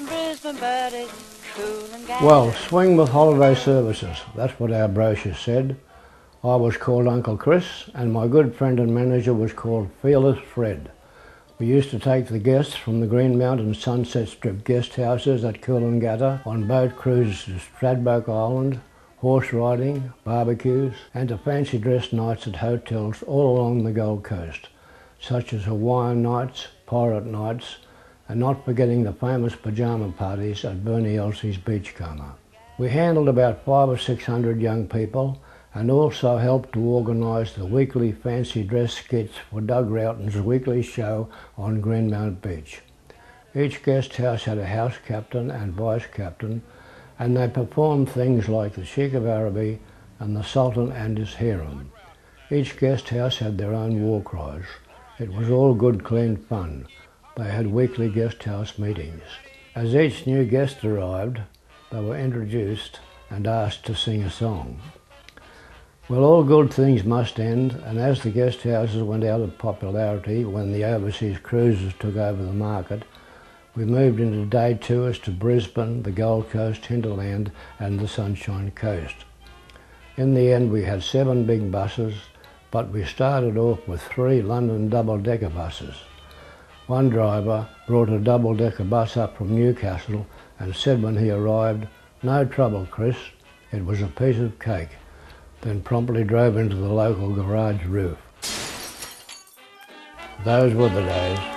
in Brisbane, but it's cool and gay. Well, swing with holiday services, that's what our brochure said. I was called Uncle Chris, and my good friend and manager was called Fearless Fred. We used to take the guests from the Green Mountain Sunset Strip guest houses at Coolangatta on boat cruises to Stradbroke Island, horse riding, barbecues, and to fancy dress nights at hotels all along the Gold Coast, such as Hawaiian nights, pirate nights, and not forgetting the famous pyjama parties at Bernie Elsie's Beachcomber. We handled about 500 or 600 young people and also helped to organise the weekly fancy dress skits for Doug Roughton's weekly show on Greenmount Beach. Each guest house had a house captain and vice captain, and they performed things like the Sheikh of Araby and the Sultan and his harem. Each guest house had their own war cries. It was all good, clean fun. They had weekly guest house meetings. As each new guest arrived, they were introduced and asked to sing a song. Well, all good things must end, and as the guest houses went out of popularity when the overseas cruises took over the market, we moved into day tours to Brisbane, the Gold Coast, hinterland and the Sunshine Coast. In the end we had 7 big buses, but we started off with 3 London double-decker buses. One driver brought a double-decker bus up from Newcastle and said when he arrived, "No trouble, Chris, it was a piece of cake," then promptly drove into the local garage roof. Those were the days.